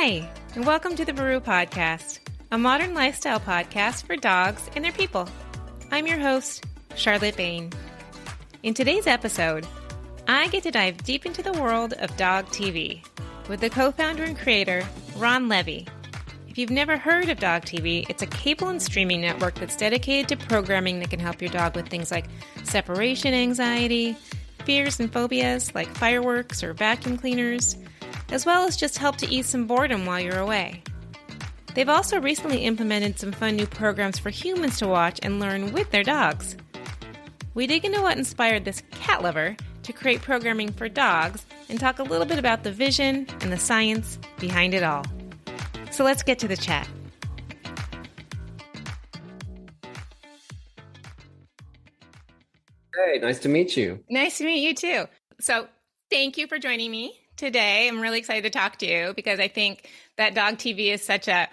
Hi, and welcome to the Baru Podcast, a modern lifestyle podcast for dogs and their people. I'm your host, Charlotte Bain. In today's episode, I get to dive deep into the world of DOGTV with the co-founder and creator, Ron Levi. If you've never heard of DOGTV, it's a cable and streaming network that's dedicated to programming that can help your dog with things like separation anxiety, fears and phobias like fireworks or vacuum cleaners, as well as just help to ease some boredom while you're away. They've also recently implemented some fun new programs for humans to watch and learn with their dogs. We dig into what inspired this cat lover to create programming for dogs and talk a little bit about the vision and the science behind it all. So let's get to the chat. Hey, nice to meet you. Nice to meet you too. So thank you for joining me today. I'm really excited to talk to you because I think that DOGTV is such a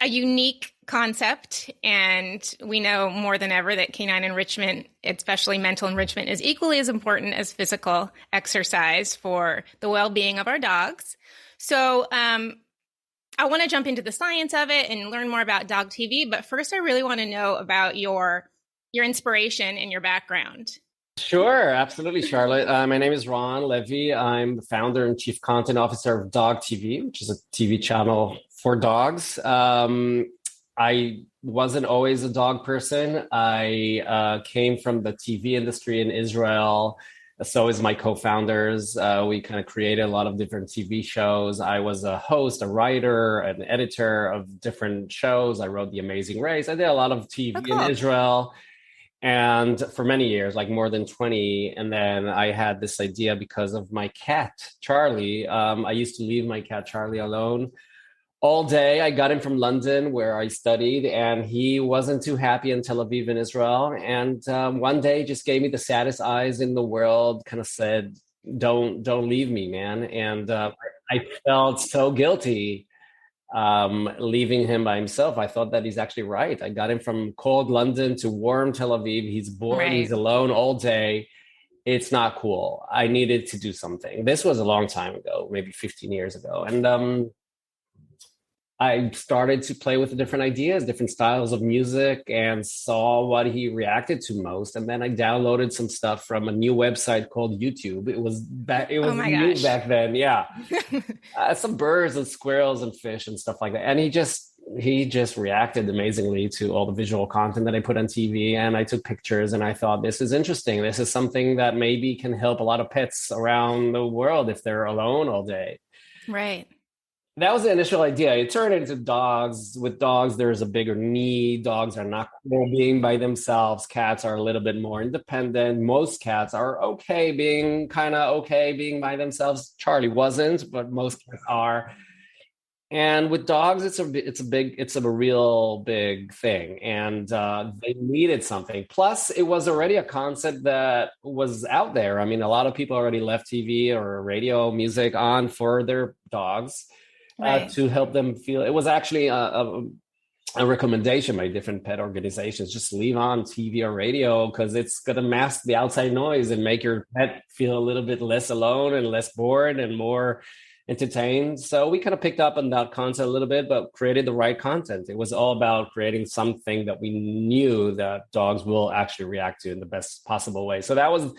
unique concept, and we know more than ever that canine enrichment, especially mental enrichment, is equally as important as physical exercise for the well-being of our dogs. So I want to jump into the science of it and learn more about DOGTV, but first I really want to know about your inspiration and your background. Sure, absolutely, Charlotte. My name is Ron Levi. I'm the founder and chief content officer of DOGTV, which is a TV channel for dogs. I wasn't always a dog person. I came from the TV industry in Israel. So is my co-founders. We kind of created a lot of different TV shows. I was a host, a writer, an editor of different shows. I wrote The Amazing Race. I did a lot of TV in Israel. And for many years, like more than 20. And then I had this idea because of my cat, Charlie. I used to leave my cat, Charlie, alone all day. I got him from London where I studied, and he wasn't too happy in Tel Aviv in Israel. And one day just gave me the saddest eyes in the world, kind of said, don't leave me, man. And I felt so guilty leaving him by himself. I thought that he's actually right. I got him from cold London to warm Tel Aviv. He's bored. Right. He's alone all day. It's not cool. I needed to do something. This was a long time ago, maybe 15 years ago. And I started to play with the different ideas, different styles of music, and saw what he reacted to most. And then I downloaded some stuff from a new website called YouTube. It was new back then. Yeah. Some birds and squirrels and fish and stuff like that. And he just reacted amazingly to all the visual content that I put on TV. And I took pictures and I thought, this is interesting. This is something that maybe can help a lot of pets around the world if they're alone all day. Right. That was the initial idea. It turned into dogs. With dogs, there's a bigger need. Dogs are not cool being by themselves. Cats are a little bit more independent. Most cats are okay being by themselves. Charlie wasn't, but most cats are. And with dogs, it's a real big thing. And they needed something. Plus, it was already a concept that was out there. I mean, a lot of people already left TV or radio music on for their dogs. Right. To help them feel. It was actually a recommendation by different pet organizations. Just leave on TV or radio because it's going to mask the outside noise and make your pet feel a little bit less alone and less bored and more entertained. So we kind of picked up on that concept a little bit, but created the right content. It was all about creating something that we knew that dogs will actually react to in the best possible way. So that was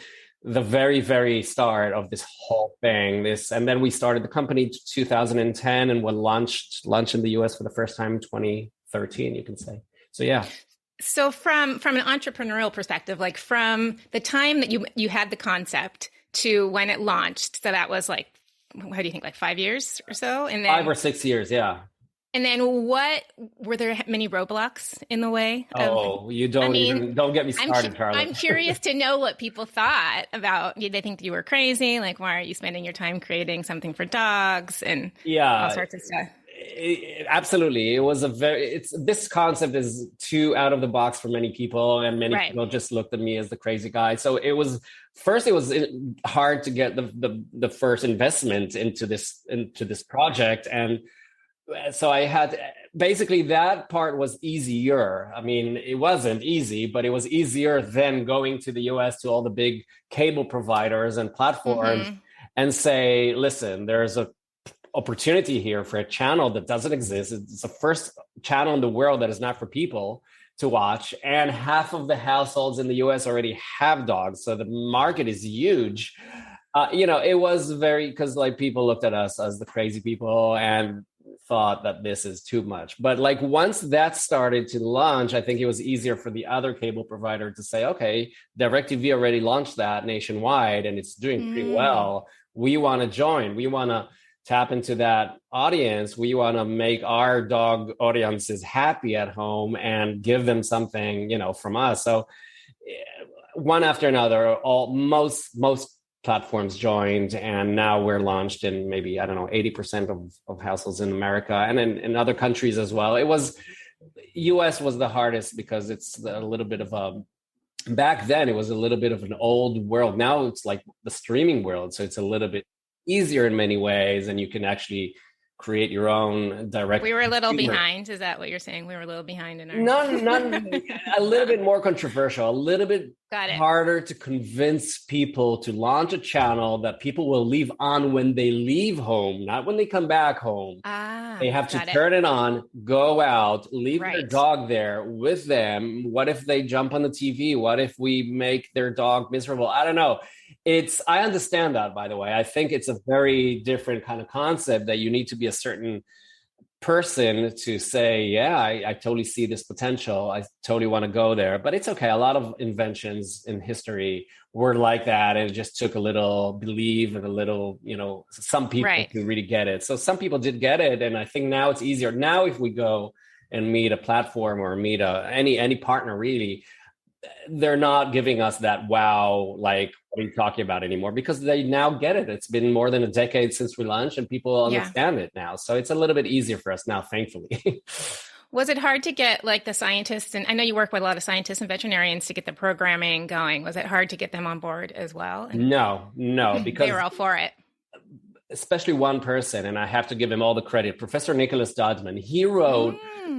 the very, very start of this whole thing. And then we started the company in 2010 and we launched in the US for the first time in 2013, you can say. So, yeah. So from an entrepreneurial perspective, like from the time that you had the concept to when it launched, so that was like, how do you think, like 5 years or so? And then 5 or 6 years, yeah. And then were there many roadblocks in the way? Don't get me started, Charlie. I'm curious to know what people thought about, did they think you were crazy? Like, why are you spending your time creating something for dogs and all sorts of stuff? Absolutely. It was this concept is too out of the box for many people, and many people just looked at me as the crazy guy. So it was hard to get the first investment into this project. And so I had basically that part was easier. I mean, it wasn't easy, but it was easier than going to the US to all the big cable providers and platforms and say, listen, there's opportunity here for a channel that doesn't exist. It's the first channel in the world that is not for people to watch. And half of the households in the US already have dogs. So the market is huge. It was very, because like people looked at us as the crazy people and thought that this is too much. But like once that started to launch, I think it was easier for the other cable provider to say, okay, DirecTV already launched that nationwide and it's doing pretty well. We want to join. We want to tap into that audience. We want to make our dog audiences happy at home and give them something, from us. So one after another, most platforms joined, and now we're launched in maybe, I don't know, 80% of households in America and in other countries as well. US was the hardest because it's a little bit of back then it was a little bit of an old world. Now it's like the streaming world. So it's a little bit easier in many ways, and you can actually create your own direct. We were a little behind. Is that what you're saying? We were a little behind in our. Not a little bit more controversial, a little bit harder to convince people to launch a channel that people will leave on when they leave home, not when they come back home. They have to turn it on, go out, leave their dog there with them. What if they jump on the TV? What if we make their dog miserable? I don't know. I understand that, by the way. I think it's a very different kind of concept that you need to be a certain person to say, yeah, I totally see this potential. I totally want to go there. But it's okay. A lot of inventions in history were like that. And it just took a little belief and a little, some people to really get it. So some people did get it. And I think now it's easier. Now, if we go and meet a platform or meet any partner, really, they're not giving us that wow, like, what are you talking about anymore? Because they now get it. It's been more than a decade since we launched and people understand it now. So it's a little bit easier for us now, thankfully. Was it hard to get like the scientists, and I know you work with a lot of scientists and veterinarians to get the programming going. Was it hard to get them on board as well? No, because they were all for it. Especially one person, and I have to give him all the credit, Professor Nicholas Dodman. He wrote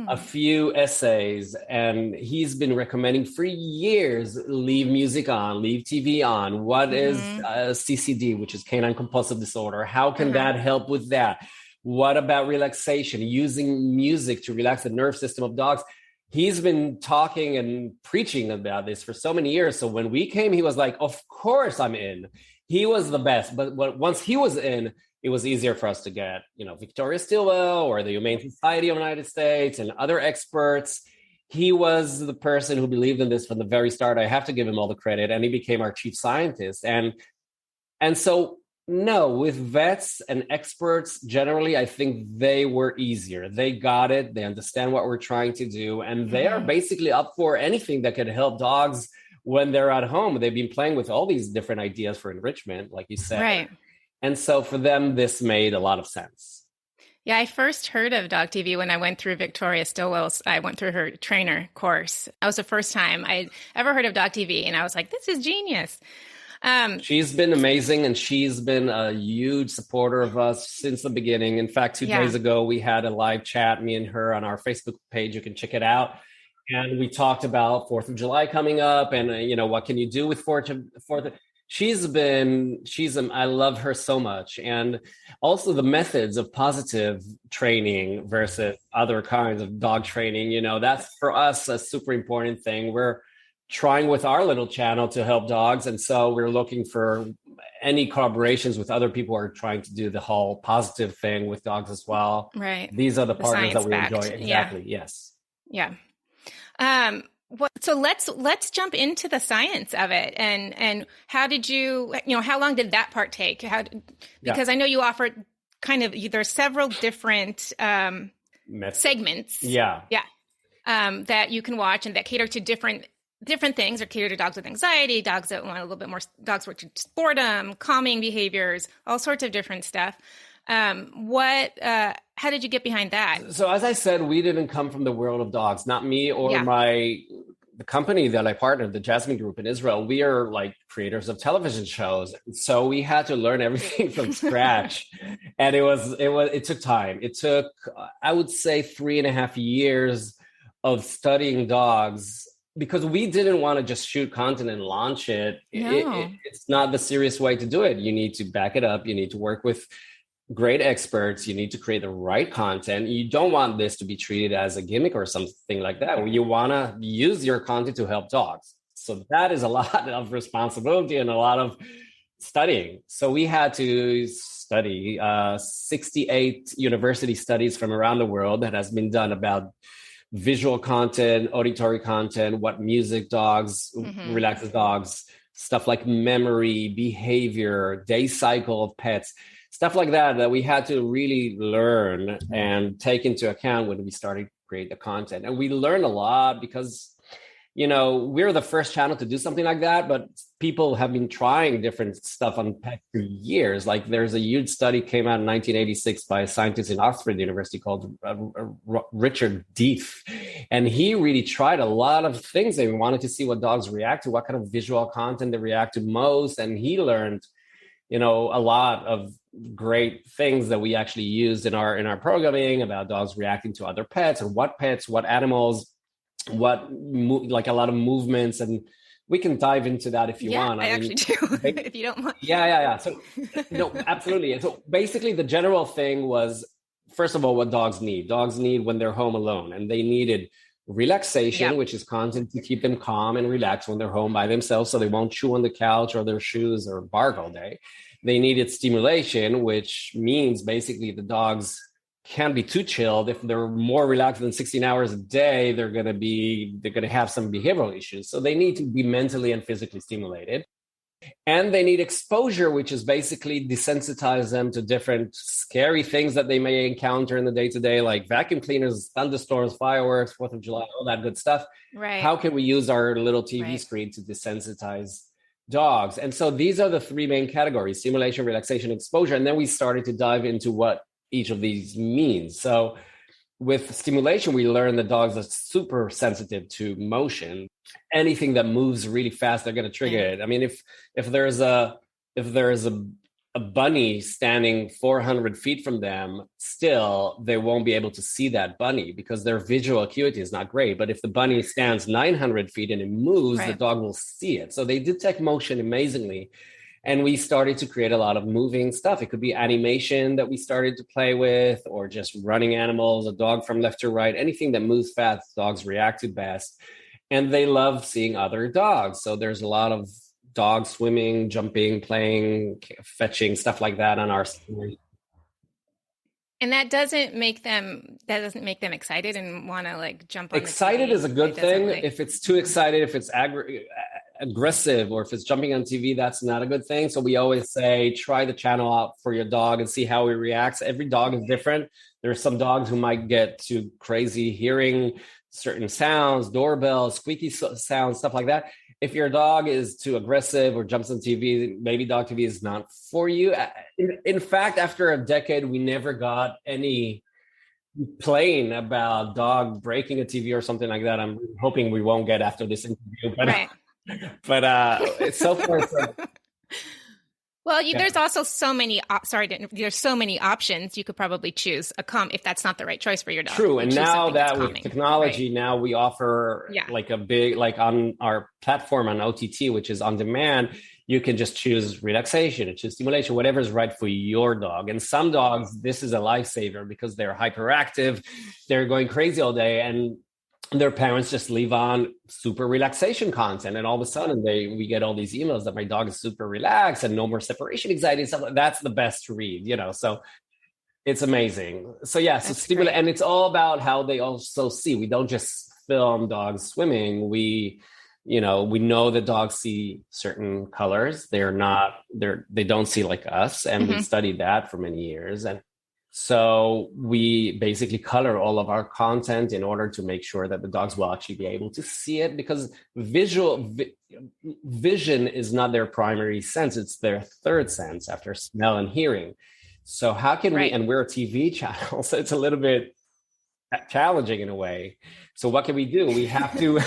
a few essays, and he's been recommending for years, leave music on, leave TV on. What is CCD, which is canine compulsive disorder? How can that help with that? What about relaxation, using music to relax the nerve system of dogs? He's been talking and preaching about this for so many years. So when we came, he was like, of course I'm in. He was the best. But once he was in, it was easier for us to get, Victoria Stilwell or the Humane Society of the United States and other experts. He was the person who believed in this from the very start. I have to give him all the credit. And he became our chief scientist. And so, no, with vets and experts, generally, I think they were easier. They got it. They understand what we're trying to do. And they are basically up for anything that could help dogs when they're at home. They've been playing with all these different ideas for enrichment, like you said. Right. And so for them, this made a lot of sense. Yeah, I first heard of DOGTV when I went through Victoria Stilwell's. I went through her trainer course. That was the first time I'd ever heard of DOGTV. And I was like, this is genius. She's been amazing, and she's been a huge supporter of us since the beginning. In fact, 2 days ago, we had a live chat, me and her, on our Facebook page. You can check it out. And we talked about 4th of July coming up and, what can you do with 4th of I love her so much. And also the methods of positive training versus other kinds of dog training, that's for us a super important thing. We're trying with our little channel to help dogs. And so we're looking for any collaborations with other people who are trying to do the whole positive thing with dogs as well. Right. These are the partners that we enjoy. Exactly. Yeah. Yes. Yeah. So let's jump into the science of it. And how did you, how long did that part take? Because I know you offered there's several different segments. Yeah. That you can watch and that cater to different things, or cater to dogs with anxiety, dogs that want a little bit more, dogs with boredom, calming behaviors, all sorts of different stuff. How did you get behind that? So as I said, we didn't come from the world of dogs, not me or the company that I partnered, the Jasmine Group in Israel. We are like creators of television shows. So we had to learn everything from scratch. And it took time. It took, I would say, 3.5 years of studying dogs, because we didn't want to just shoot content and launch it. No. It's not the serious way to do it. You need to back it up. You need to work with great experts. You need to create the right content. You don't want this to be treated as a gimmick or something like that. You want to use your content to help dogs. So that is a lot of responsibility and a lot of studying. So we had to study 68 university studies from around the world that has been done about visual content, auditory content, what music dogs, relaxes dogs, stuff like memory, behavior, day cycle of pets, stuff like that we had to really learn and take into account when we started to create the content. And we learned a lot because, we're the first channel to do something like that, but people have been trying different stuff on pets for years. Like there's a huge study came out in 1986 by a scientist in Oxford University called Richard Deef. And he really tried a lot of things. They wanted to see what dogs react to, what kind of visual content they react to most. And he learned, a lot of great things that we actually used in our programming about dogs reacting to other pets and what pets, what animals, like a lot of movements, and we can dive into that if you want. I actually do, if you don't mind. Yeah. So, no, absolutely. So basically the general thing was, first of all, what dogs need. Dogs need when they're home alone, and they needed relaxation, which is content to keep them calm and relaxed when they're home by themselves so they won't chew on the couch or their shoes or bark all day. They needed stimulation, which means basically the dogs can't be too chilled. If they're more relaxed than 16 hours a day, they're going to have some behavioral issues. So they need to be mentally and physically stimulated. And they need exposure, which is basically desensitize them to different scary things that they may encounter in the day-to-day, like vacuum cleaners, thunderstorms, fireworks, 4th of July, all that good stuff. Right. How can we use our little TV screen to desensitize dogs? And so these are the three main categories: stimulation, relaxation, exposure. And then we started to dive into what each of these means. So with stimulation, we learned that dogs are super sensitive to motion. Anything that moves really fast, they're going to trigger it. I mean, if there's a bunny standing 400 feet from them, still they won't be able to see that bunny because their visual acuity is not great. But if the bunny stands 900 feet and it moves, the dog will see it. So they detect motion amazingly. And we started to create a lot of moving stuff. It could be animation that we started to play with, or just running animals, a dog from left to right, anything that moves fast, dogs react to best. And they love seeing other dogs. So there's a lot of dogs swimming, jumping, playing, fetching, stuff like that on our story. And that doesn't make them excited and want to like jump on excited the TV. Is a good thing. If it's too excited, if it's aggressive, or if it's jumping on TV, that's not a good thing. So we always say, try the channel out for your dog and see how he reacts. Every dog is different. There are some dogs who might get too crazy hearing certain sounds, doorbells, squeaky sounds, stuff like that. If your dog is too aggressive or jumps on TV, maybe DOGTV is not for you. In fact, after a decade, we never got any complaint about dog breaking a TV or something like that. I'm hoping we won't get after this interview. But so far, well, there's also so many. There's so many options. You could probably choose if that's not the right choice for your dog. True, and now that with technology, now we offer like on our platform on OTT, which is on demand. You can just choose relaxation, choose stimulation, whatever is right for your dog. And some dogs, this is a lifesaver because they're hyperactive, they're going crazy all day, and their parents just leave on super relaxation content, and all of a sudden we get all these emails that my dog is super relaxed and no more separation anxiety and stuff. That's the best to read, so it's amazing. So stimulate, and it's all about how they also see. We don't just film dogs swimming. We know that dogs see certain colors. They don't see like us, and we studied that for many years. And so we basically color all of our content in order to make sure that the dogs will actually be able to see it, because vision is not their primary sense. It's their third sense after smell and hearing. So how can we, and we're a TV channel, so it's a little bit challenging in a way. So what can we do? We have to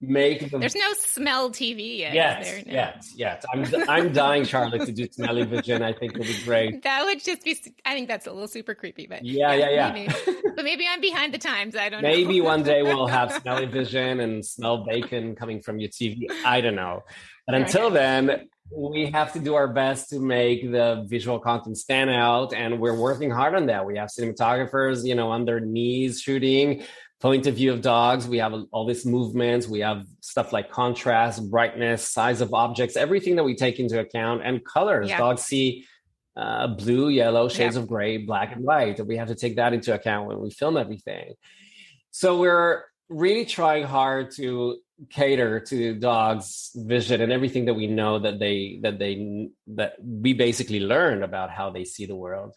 make them. There's no smell TV yet. Yes. I'm dying, Charlotte, to do smelly vision. I think it'll be great. That would just be. I think that's a little super creepy, but yeah. Maybe. But maybe I'm behind the times. I don't know. Maybe one day we'll have smelly vision and smell bacon coming from your TV. I don't know. But until then, we have to do our best to make the visual content stand out, and we're working hard on that. We have cinematographers, on their knees shooting point of view of dogs. We have all these movements. We have stuff like contrast, brightness, size of objects, everything that we take into account, and colors. Yeah. Dogs see blue, yellow, shades of gray, black and white. We have to take that into account when we film everything. So we're really trying hard to cater to dogs' vision and everything that we know that we basically learned about how they see the world.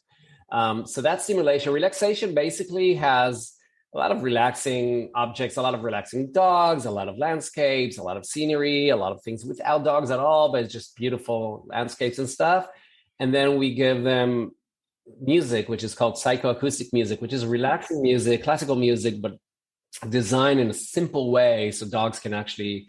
So that's stimulation. Relaxation basically has a lot of relaxing objects, a lot of relaxing dogs, a lot of landscapes, a lot of scenery, a lot of things without dogs at all, but it's just beautiful landscapes and stuff. And then we give them music, which is called psychoacoustic music, which is relaxing music, classical music, but designed in a simple way so dogs can actually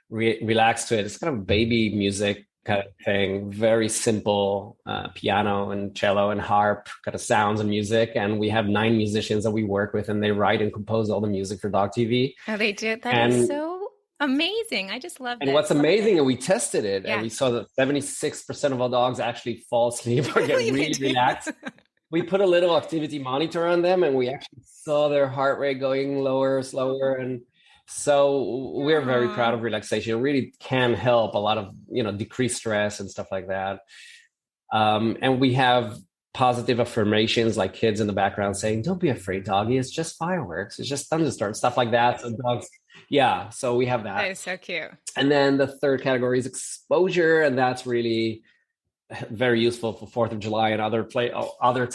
relax to it. It's kind of baby music kind of thing, very simple piano and cello and harp kind of sounds and music. And we have 9 musicians that we work with, and they write and compose all the music for DOGTV. Oh, they did? That is so amazing. I just love it. And what's amazing, and we tested it, and we saw that 76% of all dogs actually fall asleep or get really relaxed. We put a little activity monitor on them, and we actually saw their heart rate going lower, slower. And so we're very proud of relaxation. It really can help a lot of, decrease stress and stuff like that. And we have positive affirmations like kids in the background saying, "Don't be afraid, doggy. It's just fireworks. It's just thunderstorms," stuff like that. So dogs, so we have that. That is so cute. And then the third category is exposure. And that's really very useful for 4th of July and other.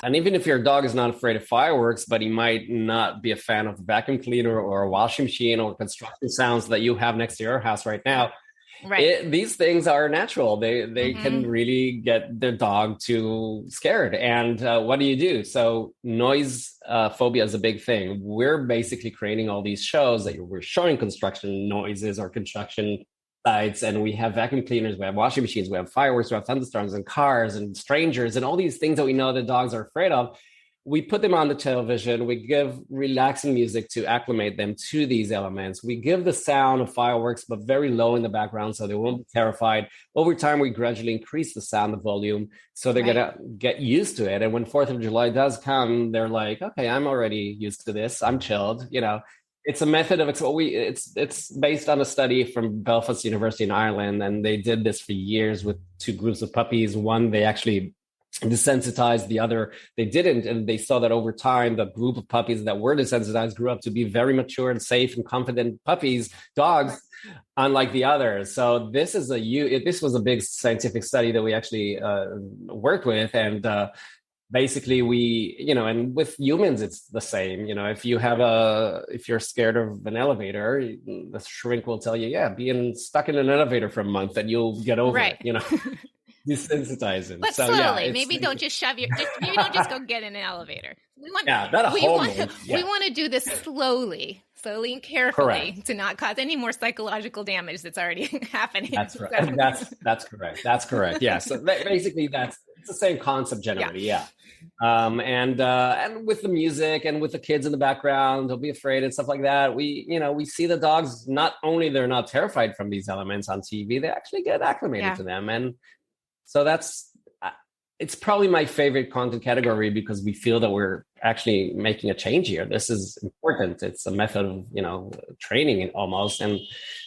And even if your dog is not afraid of fireworks, but he might not be a fan of a vacuum cleaner or a washing machine or construction sounds that you have next to your house right now. Right. These things are natural. They can really get their dog too scared. And what do? So noise phobia is a big thing. We're basically creating all these shows that we're showing construction noises or construction sites, and we have vacuum cleaners, we have washing machines, we have fireworks, we have thunderstorms and cars and strangers and all these things that we know that dogs are afraid of. We put them on the television. We give relaxing music to acclimate them to these elements. We give the sound of fireworks, but very low in the background so they won't be terrified. Over time, we gradually increase the sound, the volume, so they're gonna get used to it. And when 4th of July does come, they're like, okay, I'm already used to this. I'm chilled, It's a method of it's based on a study from Belfast University in Ireland, and they did this for years with 2 groups of puppies. One, they actually desensitized, the other they didn't, and they saw that over time the group of puppies that were desensitized grew up to be very mature and safe and confident dogs, unlike the others. So this was a big scientific study that we actually worked with, and basically we, and with humans, it's the same. If you're scared of an elevator, the shrink will tell you, being stuck in an elevator for a month and you'll get over it, desensitizing. But slowly, maybe don't just maybe don't just go get in an elevator. We want to do this slowly and carefully to not cause any more psychological damage that's already happening. That's right. That's correct. That's correct. Yeah. So basically it's the same concept generally. Yeah. And with the music and with the kids in the background, don't be afraid and stuff like that. We see the dogs, not only they're not terrified from these elements on TV, they actually get acclimated to them. And so it's probably my favorite content category because we feel that we're actually making a change here. This is important. It's a method of, training almost. And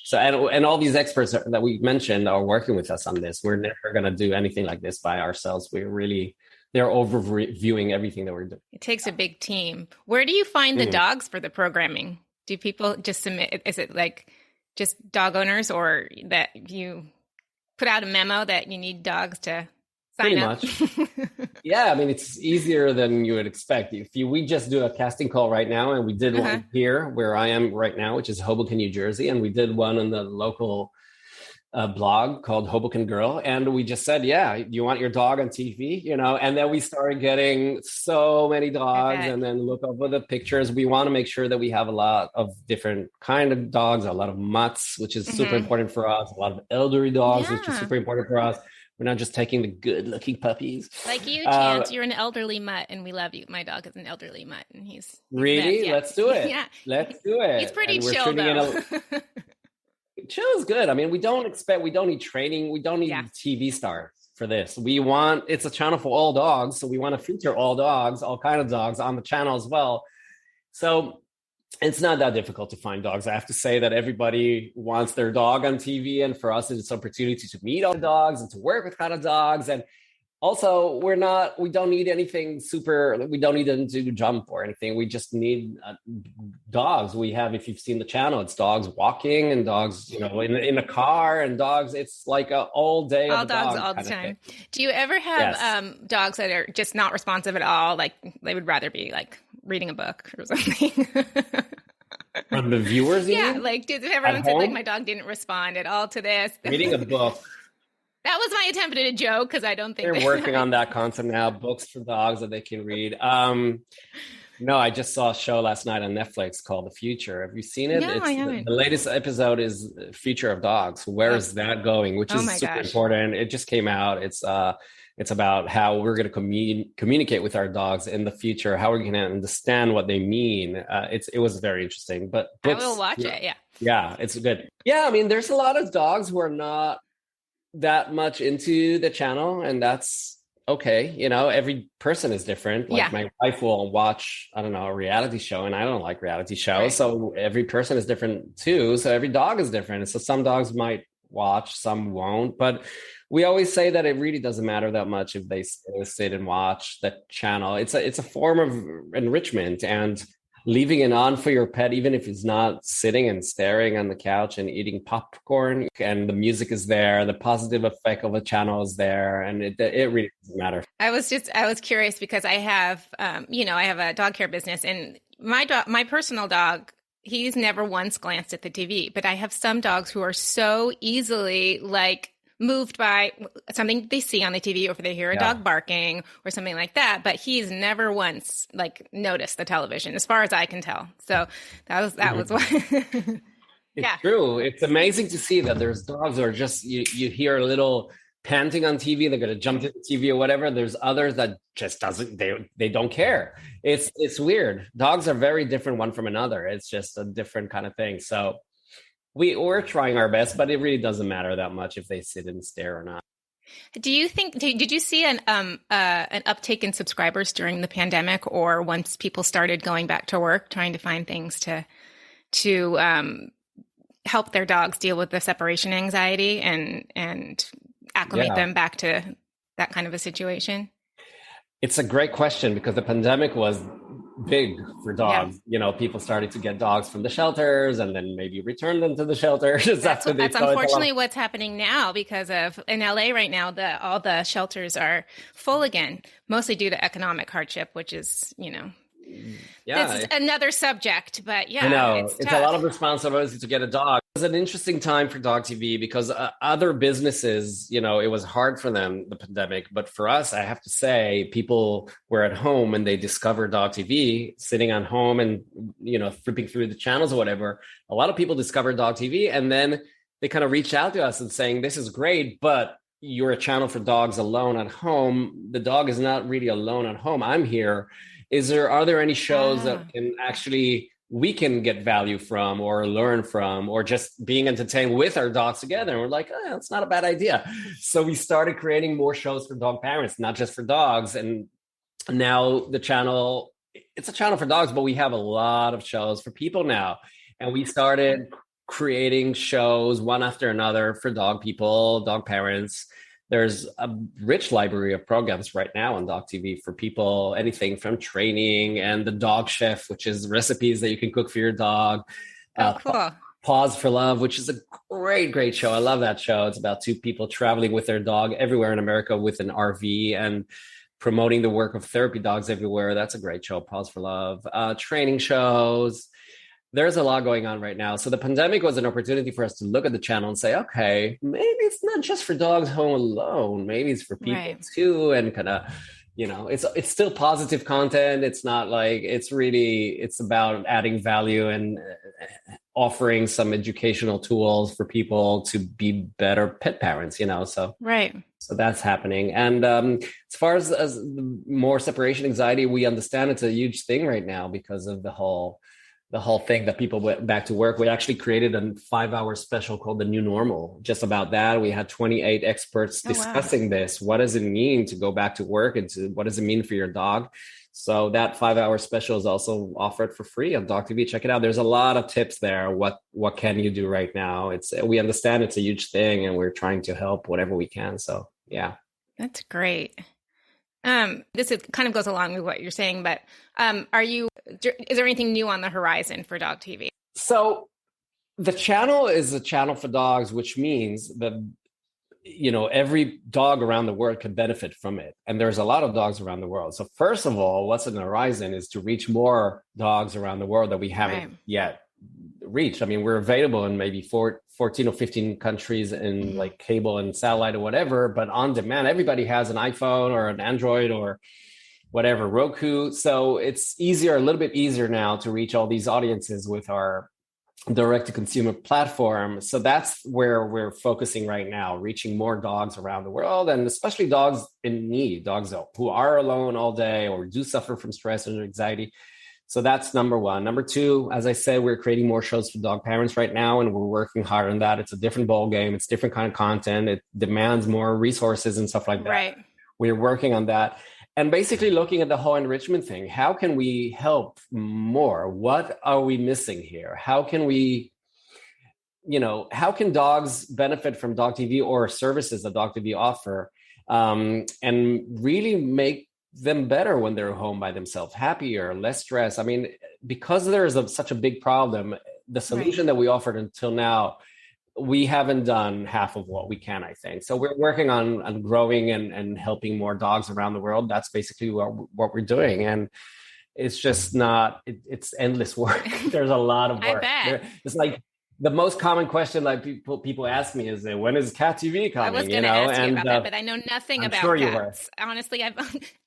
so, and all these experts that we mentioned are working with us on this. We're never going to do anything like this by ourselves. They're overviewing everything that we're doing. It takes a big team. Where do you find the dogs for the programming? Do people just submit? Is it like just dog owners, or that you put out a memo that you need dogs to sign up? Pretty much. Yeah, I mean, it's easier than you would expect. We just do a casting call right now, and we did one here where I am right now, which is Hoboken, New Jersey, and we did one on the local blog called Hoboken Girl, and we just said, you want your dog on TV, and then we started getting so many dogs, and then look over the pictures. We want to make sure that we have a lot of different kind of dogs, a lot of mutts, which is super important for us, a lot of elderly dogs, which is super important for us. We're not just taking the good looking puppies. Like you, Chance, you're an elderly mutt, and we love you. My dog is an elderly mutt, and he's really? Let's do it. Yeah. Let's do it. He's pretty chill though. show is good. I mean, we don't need training. We don't need TV stars for this. It's a channel for all dogs. So we want to feature all dogs, all kind of dogs on the channel as well. So it's not that difficult to find dogs. I have to say that everybody wants their dog on TV. And for us, it's an opportunity to meet all the dogs and to work with kind of dogs. And also, we don't need anything super, we don't need them to jump or anything. We just need dogs. We have, if you've seen the channel, it's dogs walking and dogs, in a car, and dogs. It's like all day. All dogs all the time. Do you ever have dogs that are just not responsive at all? Like they would rather be like reading a book or something? From the viewers? Like did everyone say like my dog didn't respond at all to this? Reading a book. That was my attempt at a joke because I don't think they're working on that concept now. Books for dogs that they can read. No, I just saw a show last night on Netflix called The Future. Have you seen it? No, I haven't. The latest episode is Future of Dogs. Where is that going? Which is super important. It just came out. It's about how we're going to communicate with our dogs in the future. How we're going to understand what they mean. It was very interesting. But books, I will watch it. Yeah. Yeah, it's good. Yeah, I mean, there's a lot of dogs who are not that much into the channel, and that's okay. Every person is different. Like my wife will watch, I don't know, a reality show, and I don't like reality shows. Right. So every person is different too. So every dog is different. So some dogs might watch, some won't. But we always say that it really doesn't matter that much if they sit and watch the channel. It's a form of enrichment, and leaving it on for your pet, even if it's not sitting and staring on the couch and eating popcorn, and the music is there, the positive effect of a channel is there, and it really doesn't matter. I was curious because I have, I have a dog care business, and my personal dog, he's never once glanced at the TV, but I have some dogs who are so easily moved by something they see on the TV, or if they hear a dog barking or something like that, but he's never once noticed the television as far as I can tell. So that was what it's true. It's amazing to see that there's dogs that are just, you hear a little panting on TV, they're going to jump to the TV or whatever. There's others that just they don't care. It's weird. Dogs are very different one from another. It's just a different kind of thing. So we're trying our best, but it really doesn't matter that much if they sit and stare or not. Do you think, did you see an uptake in subscribers during the pandemic, or once people started going back to work, trying to find things to help their dogs deal with the separation anxiety and acclimate them back to that kind of a situation? It's a great question, because the pandemic was big for dogs. People started to get dogs from the shelters and then maybe return them to the shelters. That's unfortunately what's happening now, because of in LA right now, all the shelters are full again, mostly due to economic hardship, which is, this is another subject, but I know it's a lot of responsibility to get a dog. It was an interesting time for Dog TV because other businesses, it was hard for them, the pandemic. But for us, I have to say, people were at home and they discovered Dog TV, sitting on home and, flipping through the channels or whatever. A lot of people discovered Dog TV, and then they kind of reached out to us and saying, this is great, but you're a channel for dogs alone at home. The dog is not really alone at home. I'm here. Are there any shows that we can get value from or learn from, or just being entertained with our dogs together? And we're like, that's not a bad idea. So we started creating more shows for dog parents, not just for dogs. And now the channel, it's a channel for dogs, but we have a lot of shows for people now. And we started creating shows one after another for dog people, dog parents. There's a rich library of programs right now on Dog TV for people, anything from training and the Dog Chef, which is recipes that you can cook for your dog. Cool. Pause for Love, which is a great show. I love that show. It's about two people traveling with their dog everywhere in America with an RV and promoting the work of therapy dogs everywhere. That's a great show, Pause for Love. Training shows. There's a lot going on right now. So the pandemic was an opportunity for us to look at the channel and say, okay, maybe it's not just for dogs home alone. Maybe it's for people too. And kind of, it's still positive content. It's not like, it's about adding value and offering some educational tools for people to be better pet parents, so. Right. So that's happening. And as far as more separation anxiety, we understand it's a huge thing right now because of the whole the whole thing that people went back to work. We actually created a 5-hour special called The New Normal, just about that. We had 28 experts discussing this. What does it mean to go back to work, and what does it mean for your dog? So that 5-hour special is also offered for free on DOGTV. Check it out. There's a lot of tips there. What can you do right now? We understand it's a huge thing, and we're trying to help whatever we can. So yeah. That's great. Kind of goes along with what you're saying, but is there anything new on the horizon for DOGTV? So the channel is a channel for dogs, which means that, every dog around the world can benefit from it. And there's a lot of dogs around the world. So first of all, what's on the horizon is to reach more dogs around the world that we haven't yet reached. I mean, we're available in maybe 14 or 15 countries in like cable and satellite or whatever, but on demand, everybody has an iPhone or an Android or whatever, Roku. So it's a little bit easier now to reach all these audiences with our direct-to-consumer platform. So that's where we're focusing right now, reaching more dogs around the world, and especially dogs in need, dogs who are alone all day or do suffer from stress and anxiety. So that's number one. Number two, as I said, we're creating more shows for dog parents right now, and we're working hard on that. It's a different ball game. It's different kind of content. It demands more resources and stuff like that. Right. We're working on that. And basically looking at the whole enrichment thing. How can we help more? What are we missing here? How can we, how can dogs benefit from DOGTV or services that DOGTV offer, and really make them better when they're home by themselves, happier, less stress? I mean, because there's such a big problem, the solution that we offered until now, we haven't done half of what we can, I think. So we're working on growing and helping more dogs around the world. That's basically what we're doing. And it's just it's endless work. There's a lot of work. I bet. It's like the most common question like people ask me is, when is Cat TV coming? I was going to ask you about that, but I know nothing about cats. Honestly,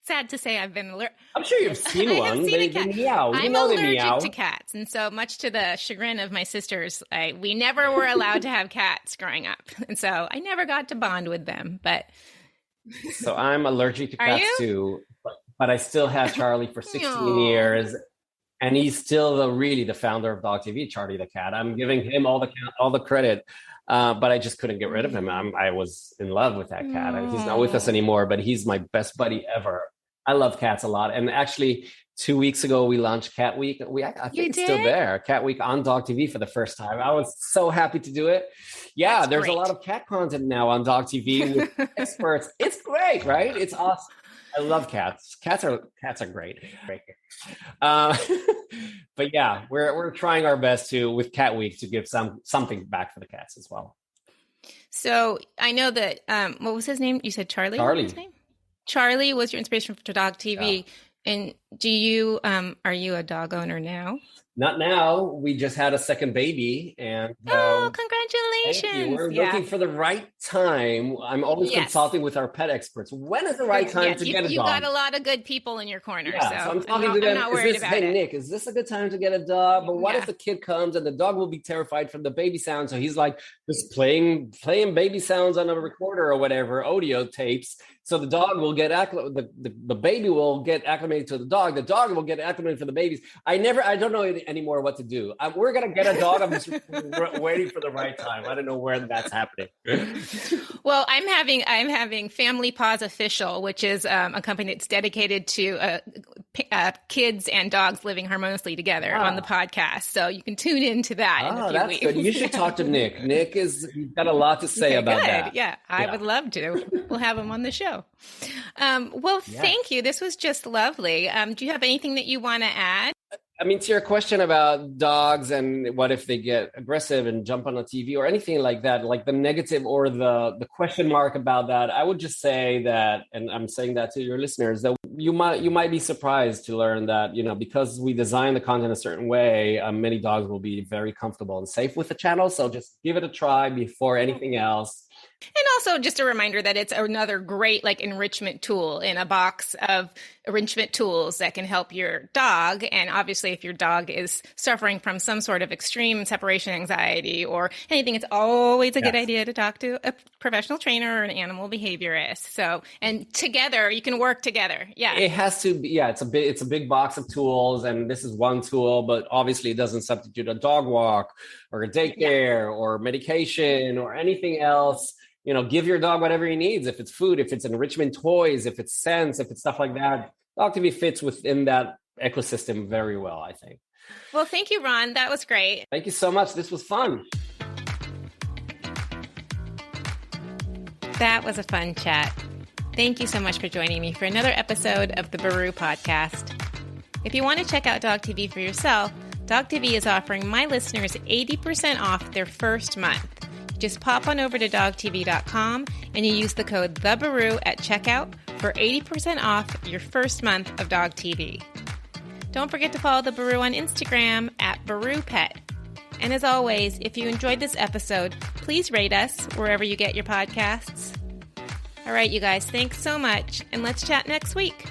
sad to say, I've been I'm sure you've seen one. They meow. I'm allergic to cats, and so much to the chagrin of my sisters, we never were allowed to have cats growing up, and so I never got to bond with them. But so I'm allergic to cats too, but I still had Charlie for 16 years. And he's still really the founder of DOGTV, Charlie the cat. I'm giving him all the credit, but I just couldn't get rid of him. I was in love with that cat. He's not with us anymore, but he's my best buddy ever. I love cats a lot. And actually, 2 weeks ago, we launched Cat Week. I think it's still there. Cat Week on DOGTV for the first time. I was so happy to do it. Yeah, That's there's great. A lot of cat content now on DOGTV with experts. It's great, right? It's awesome. I love cats. Cats are great. But yeah, we're trying our best with Cat Week to give something back for the cats as well. So I know that what was his name? You said Charlie. Charlie. His name? Charlie was your inspiration for DOGTV. Yeah. And do you are you a dog owner now? Not now. We just had a second baby, and congratulations! Thank you. We're looking for the right time. I'm always consulting with our pet experts. When is the right time to get a dog? You got a lot of good people in your corner. Yeah, so I'm talking to them. Hey, Nick, is this a good time to get a dog? But what if the kid comes and the dog will be terrified from the baby sound? So he's like just playing baby sounds on a recorder or whatever, audio tapes. So the dog will get the baby will get acclimated to the dog. The dog will get acclimated for the babies. I don't know anymore what to do. We're gonna get a dog. I'm just waiting for the right time. I don't know where that's happening. Well, I'm having Family Paws Official, which is a company that's dedicated to kids and dogs living harmoniously together on the podcast. So you can tune into that. In a few weeks. Good. You should talk to Nick. He's got a lot to say about that. Yeah, I would love to. We'll have him on the show. Thank you. This was just lovely. Do you have anything that you want to add? I mean, to your question about dogs and what if they get aggressive and jump on a TV or anything like that, like the negative or the question mark about that, I would just say that, and I'm saying that to your listeners, that you might be surprised to learn that, because we design the content a certain way, many dogs will be very comfortable and safe with the channel. So just give it a try before anything else. And also just a reminder that it's another great like enrichment tool in a box of enrichment tools that can help your dog. And obviously, if your dog is suffering from some sort of extreme separation anxiety or anything, it's always a good idea to talk to a professional trainer or an animal behaviorist. So, and together, you can work together. Yeah. It has to be, it's a big box of tools, and this is one tool, but obviously it doesn't substitute a dog walk or a daycare or medication or anything else. Give your dog whatever he needs. If it's food, if it's enrichment toys, if it's scents, if it's stuff like that, DOGTV fits within that ecosystem very well, I think. Well, thank you, Ron. That was great. Thank you so much. This was fun. That was a fun chat. Thank you so much for joining me for another episode of the Baru podcast. If you want to check out DOGTV for yourself, DOGTV is offering my listeners 80% off their first month. Just pop on over to DOGTV.com and you use the code THEBARU at checkout for 80% off your first month of DOGTV. Don't forget to follow the Baru on Instagram at BaruPet. And as always, if you enjoyed this episode, please rate us wherever you get your podcasts. All right, you guys, thanks so much, and let's chat next week.